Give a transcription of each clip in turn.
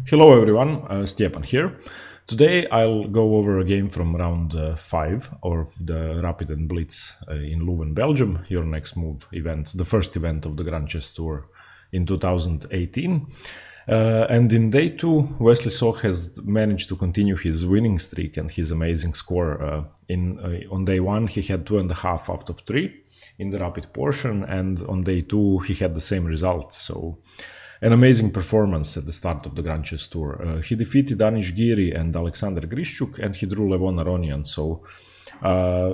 Hello everyone, Stepan here. Today I'll go over a game from round 5 of the Rapid and Blitz in Leuven, Belgium, your next move event, the first event of the Grand Chess Tour in 2018. And in day 2, Wesley So has managed to continue his winning streak and his amazing score. On day 1 he had 2.5 out of 3 in the Rapid portion, and on day 2 he had the same result. So an amazing performance at the start of the Grand Chess Tour. He defeated Anish Giri and Alexander Grischuk, and he drew Leuven Aronian. So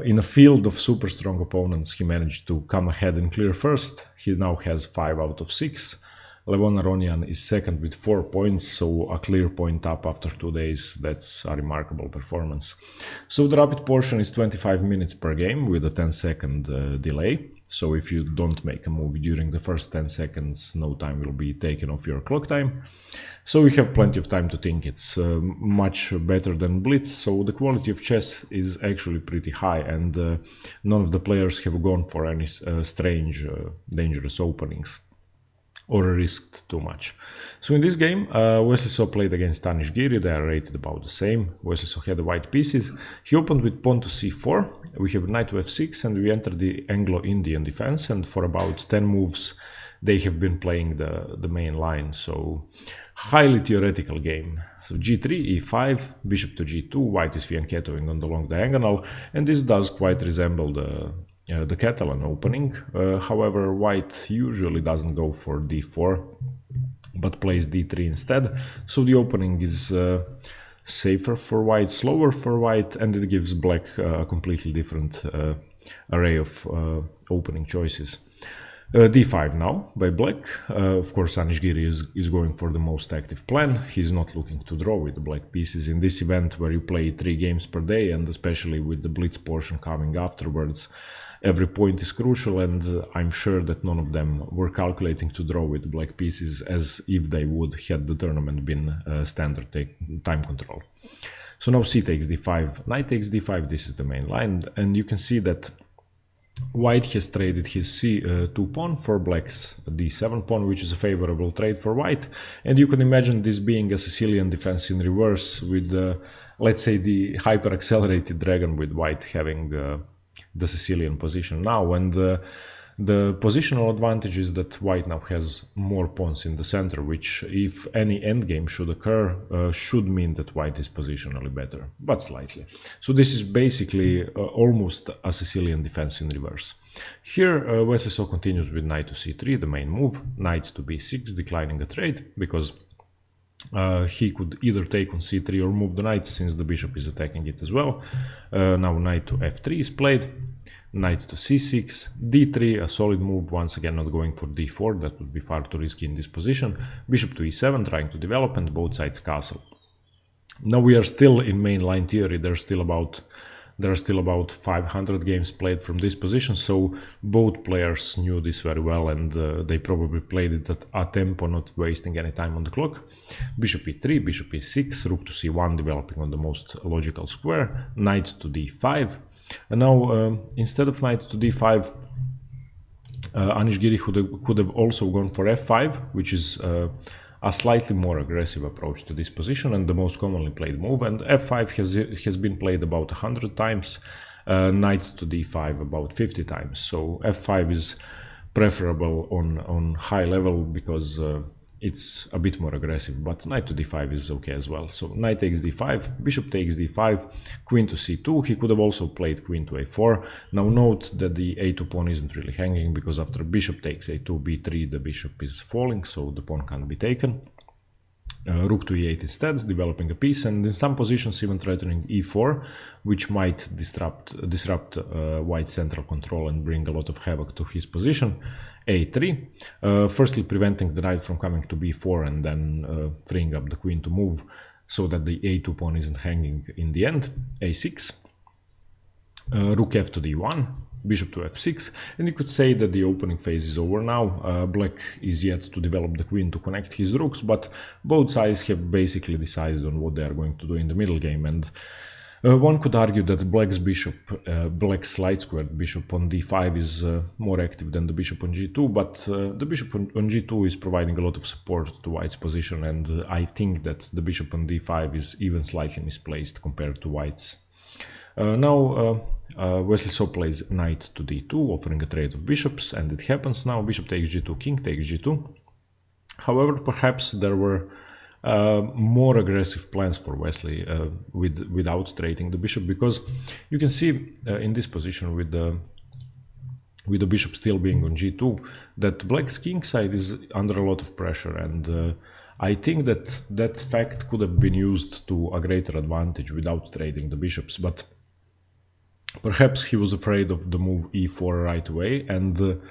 in a field of super strong opponents, he managed to come ahead and clear first. He now has 5 out of 6. Leuven Aronian is second with 4 points, so a clear point up after 2 days. That's a remarkable performance. So the Rapid portion is 25 minutes per game with a 10-second delay. So if you don't make a move during the first 10 seconds, no time will be taken off your clock time. So we have plenty of time to think. It's much better than Blitz, so the quality of chess is actually pretty high, and none of the players have gone for any strange, dangerous openings or risked too much. So in this game, Wesley So played against Anish Giri. They are rated about the same. Wesley So had the white pieces. He opened with pawn to c4. We have knight to f6, and we enter the Anglo-Indian defense. And for about 10 moves, they have been playing the main line. So highly theoretical game. So g3, e5, bishop to g2. White is fianchettoing on the long diagonal, and this does quite resemble the Catalan opening. However, white usually doesn't go for d4 but plays d3 instead, so the opening is safer for white, slower for white, and it gives black a completely different array of opening choices. d5 now by black. Of course, Anish Giri is going for the most active plan. He's not looking to draw with the black pieces in this event where you play 3 games per day, and especially with the Blitz portion coming afterwards. Every point is crucial, and I'm sure that none of them were calculating to draw with black pieces as if they would had the tournament been standard time control. So now c takes d5, knight takes d5, this is the main line, and you can see that white has traded his c2 pawn for black's d7 pawn, which is a favorable trade for white, and you can imagine this being a Sicilian defense in reverse with, let's say, the hyper-accelerated dragon with white having the Sicilian position now, and the positional advantage is that white now has more pawns in the center, which, if any endgame should occur, should mean that white is positionally better, but slightly. So this is basically almost a Sicilian defense in reverse. Here Wesley So continues with knight to c3, the main move, knight to b6, declining a trade, because he could either take on c3 or move the knight, since the bishop is attacking it as well. Now knight to f3 is played, knight to c6, d3, a solid move, once again not going for d4, that would be far too risky in this position, bishop to e7, trying to develop, and both sides castle. Now we are still in mainline theory. There are still about 500 games played from this position, so both players knew this very well, and they probably played it at a tempo, not wasting any time on the clock. Bishop e3, bishop e6, rook to c1, developing on the most logical square, knight to d5. And now, instead of knight to d5, Anish Giri could have also gone for f5, which is a slightly more aggressive approach to this position and the most commonly played move, and f5 has been played about 100 times, knight to d5 about 50 times. So f5 is preferable on high level because it's a bit more aggressive, but knight to d5 is okay as well. So knight takes d5, bishop takes d5, queen to c2. He could have also played queen to a4. Now note that the a2 pawn isn't really hanging, because after bishop takes a2, b3, the bishop is falling, so the pawn can't be taken. Rook to e8 instead, developing a piece, and in some positions even threatening e4, which might disrupt white's central control and bring a lot of havoc to his position. a3, firstly preventing the knight from coming to b4 and then freeing up the queen to move so that the a2 pawn isn't hanging in the end. a6, rook f to d1, bishop to f6, and you could say that the opening phase is over now. Black is yet to develop the queen to connect his rooks, but both sides have basically decided on what they are going to do in the middle game, and One could argue that black's bishop, black's slide squared bishop on d5 is more active than the bishop on g2, but the bishop on g2 is providing a lot of support to white's position, and I think that the bishop on d5 is even slightly misplaced compared to white's. Now Wesley So plays knight to d2, offering a trade of bishops, and it happens now. Bishop takes g2, king takes g2. However, perhaps there were more aggressive plans for Wesley without trading the bishop, because you can see in this position with the bishop still being on g2 that black's king side is under a lot of pressure, and I think that that fact could have been used to a greater advantage without trading the bishops, but perhaps he was afraid of the move e4 right away, and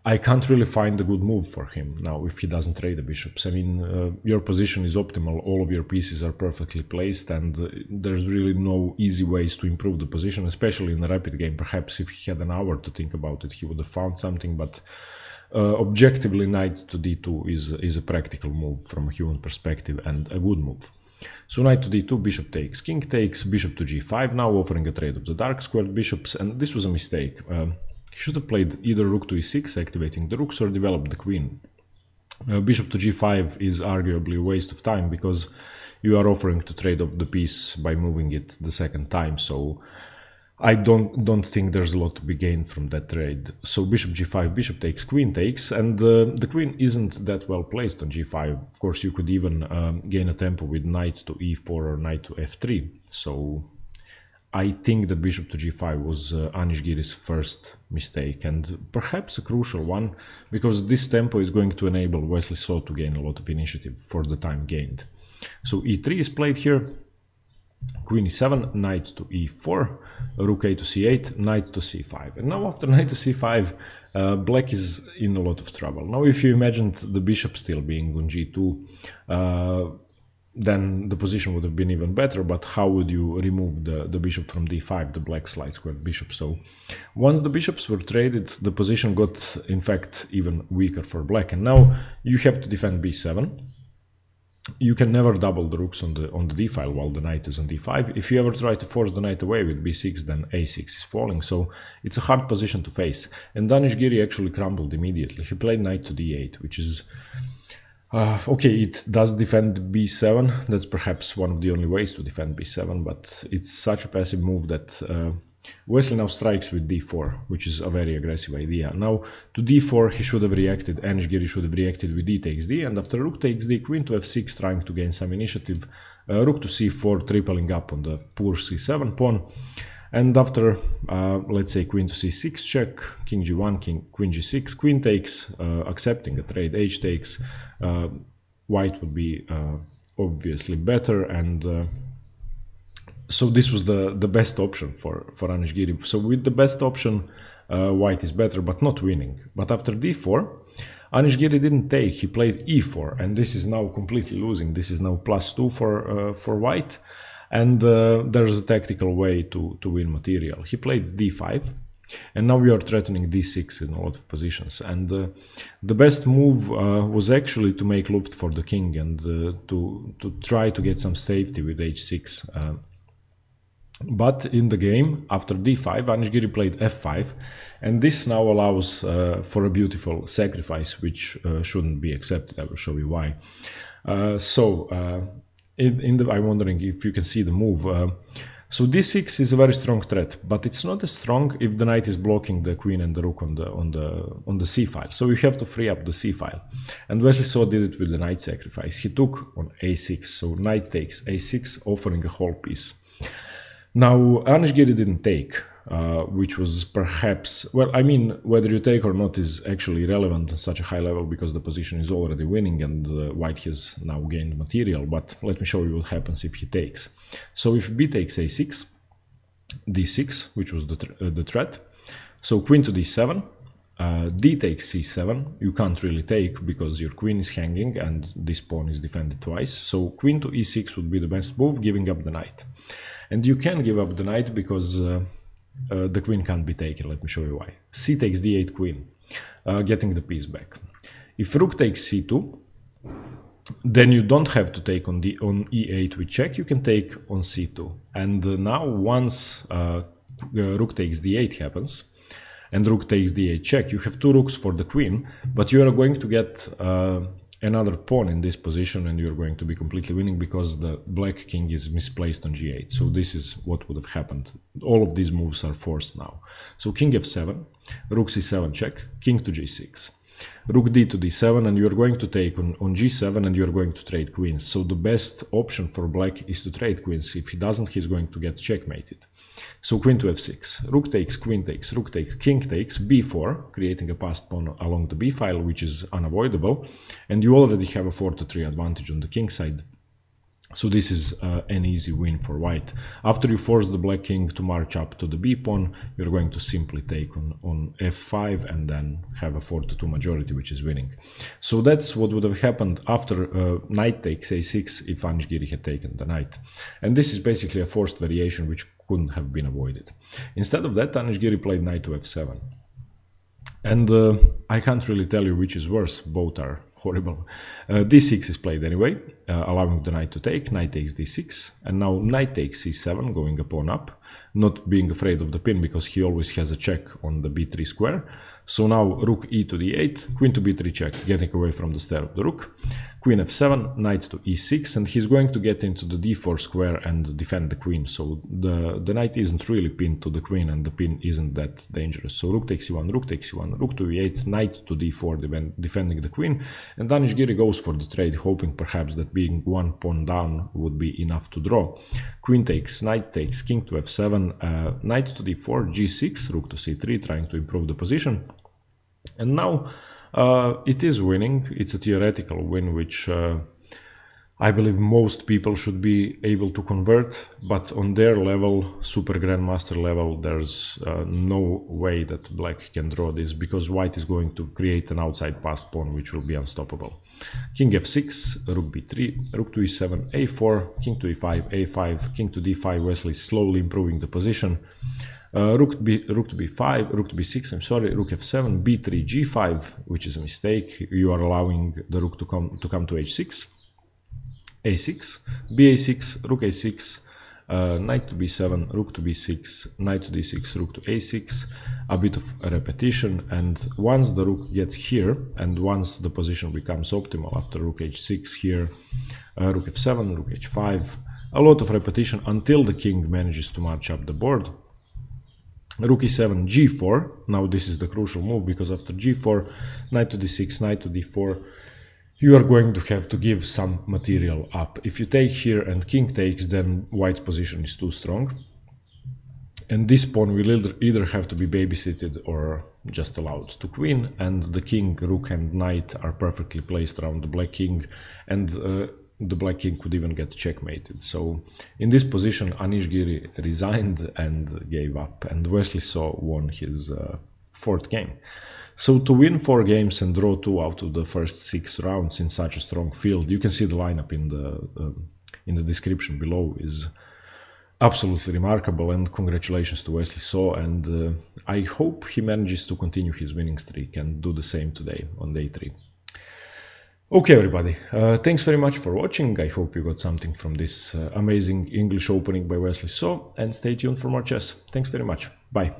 I can't really find a good move for him now if he doesn't trade the bishops. I mean, your position is optimal, all of your pieces are perfectly placed, and there's really no easy ways to improve the position, especially in a rapid game. Perhaps if he had an hour to think about it, he would have found something, but objectively, knight to d2 is a practical move from a human perspective and a good move. So knight to d2, bishop takes, king takes, bishop to g5, now offering a trade of the dark squared bishops, and this was a mistake. He should have played either rook to e6, activating the rooks, or developed the queen. Bishop to g5 is arguably a waste of time, because you are offering to trade off the piece by moving it the second time, so I don't think there's a lot to be gained from that trade. So bishop g5, bishop takes, queen takes, and the queen isn't that well placed on g5. Of course, you could even gain a tempo with knight to e4 or knight to f3, so I think that bishop to g5 was Anish Giri's first mistake, and perhaps a crucial one, because this tempo is going to enable Wesley So to gain a lot of initiative for the time gained. So e3 is played here, queen e7, knight to e4, rook a to c8, knight to c5. And now after knight to c5, black is in a lot of trouble. Now if you imagined the bishop still being on g2, then the position would have been even better, but how would you remove the bishop from d5, the black slide squared bishop? So once the bishops were traded, the position got in fact even weaker for black, and now you have to defend b7. You can never double the rooks on the d file while the knight is on d5. If you ever try to force the knight away with b6, then a6 is falling, so it's a hard position to face. And Anish Giri actually crumbled immediately. He played knight to d8, which is okay, it does defend b7. That's perhaps one of the only ways to defend b7, but it's such a passive move that Wesley now strikes with d4, which is a very aggressive idea. Now, to d4 he should have reacted, Anish Giri should have reacted with d takes d, and after rook takes d, queen to f6, trying to gain some initiative, rook to c4, tripling up on the poor c7 pawn, and after, let's say, queen to c6 check, king g1, queen g6, queen takes, accepting a trade, h takes, white would be obviously better, and so this was the best option for Anish Giri. So with the best option, white is better, but not winning. But after d4, Anish Giri didn't take, he played e4, and this is now completely losing. This is now +2 for white, and there's a tactical way to win material. He played d5, and now we are threatening d6 in a lot of positions. And the best move was actually to make Luft for the king and to try to get some safety with h6. But in the game, after d5, Anish Giri played f5, and this now allows for a beautiful sacrifice, which shouldn't be accepted. I will show you why. I'm wondering if you can see the move. So d6 is a very strong threat, but it's not as strong if the knight is blocking the queen and the rook on the c file. So you have to free up the c file. And Wesley So did it with the knight sacrifice. He took on a6, so knight takes a6, offering a whole piece. Now, Anish Giri didn't take, which was perhaps, well, I mean, whether you take or not is actually irrelevant on such a high level because the position is already winning and white has now gained material. But let me show you what happens if he takes. So if b takes a6, d6, which was the threat, so queen to d7, d takes c7, you can't really take because your queen is hanging and this pawn is defended twice. So queen to e6 would be the best move, giving up the knight. And you can give up the knight because the queen can't be taken. Let me show you why. C takes d8 queen, getting the piece back. If rook takes c2, then you don't have to take on e8 with check, you can take on c2. And now once rook takes d8 happens, and rook takes d8 check, you have two rooks for the queen, but you are going to get another pawn in this position, and you're going to be completely winning because the black king is misplaced on g8. So this is what would have happened. All of these moves are forced now. So king f7, rook c7 check, king to g6. Rook d to d7, and you're going to take on g7, and you're going to trade queens. So the best option for black is to trade queens. If he doesn't, he's going to get checkmated. So queen to f6, rook takes, queen takes, rook takes, king takes, b4, creating a passed pawn along the b file, which is unavoidable. And you already have a 4-3 advantage on the king side. So this is an easy win for white. After you force the black king to march up to the b pawn, you're going to simply take on f5 and then have a 4-2 majority, which is winning. So that's what would have happened after knight takes a6 if Anish Giri had taken the knight. And this is basically a forced variation which couldn't have been avoided. Instead of that, Anish Giri played knight to f7. And I can't really tell you which is worse, both are horrible. d6 is played anyway, allowing the knight to take, knight takes d6, and now knight takes c7, going a pawn up, not being afraid of the pin because he always has a check on the b3 square. So now rook e to d8, queen to b3 check, getting away from the stare of the rook, queen f7, knight to e6, and he's going to get into the d4 square and defend the queen. So the knight isn't really pinned to the queen, and the pin isn't that dangerous. So rook takes e1, rook takes e1, rook to e8, knight to d4, defending the queen, and Anish Giri goes for the trade, hoping perhaps that being one pawn down would be enough to draw. Queen takes, knight takes, king to f7, knight to d4, g6, rook to c3, trying to improve the position. And now it is winning. It's a theoretical win, which I believe most people should be able to convert, but on their level, super grandmaster level, there's no way that black can draw this, because white is going to create an outside passed pawn which will be unstoppable. King f6, rook b3, rook to e7, a4, king to e5, a5, king to d5, Wesley slowly improving the position. Rook to b5, rook to b6, I'm sorry, rook f7, b3, g5, which is a mistake. You are allowing the rook to come to h6, a6, ba6, rook a6, knight to b7, rook to b6, knight to d6, rook to a6, a bit of a repetition. And once the rook gets here, and once the position becomes optimal after rook h6 here, rook f7, rook h5, a lot of repetition until the king manages to march up the board. Rook e7, g4. Now this is the crucial move, because after g4, knight to d6, knight to d4, you are going to have to give some material up. If you take here and king takes, then white's position is too strong. And this pawn will either have to be babysitted or just allowed to queen. And the king, rook and knight are perfectly placed around the black king. And the black king could even get checkmated. So in this position, Anish Giri resigned and gave up, and Wesley So won his fourth game. So to win 4 games and draw 2 out of the first 6 rounds in such a strong field, you can see the lineup in the description below, is absolutely remarkable, and congratulations to Wesley So, and I hope he manages to continue his winning streak and do the same today on day 3. Okay, everybody, thanks very much for watching. I hope you got something from this amazing English opening by Wesley So, and stay tuned for more chess. Thanks very much. Bye.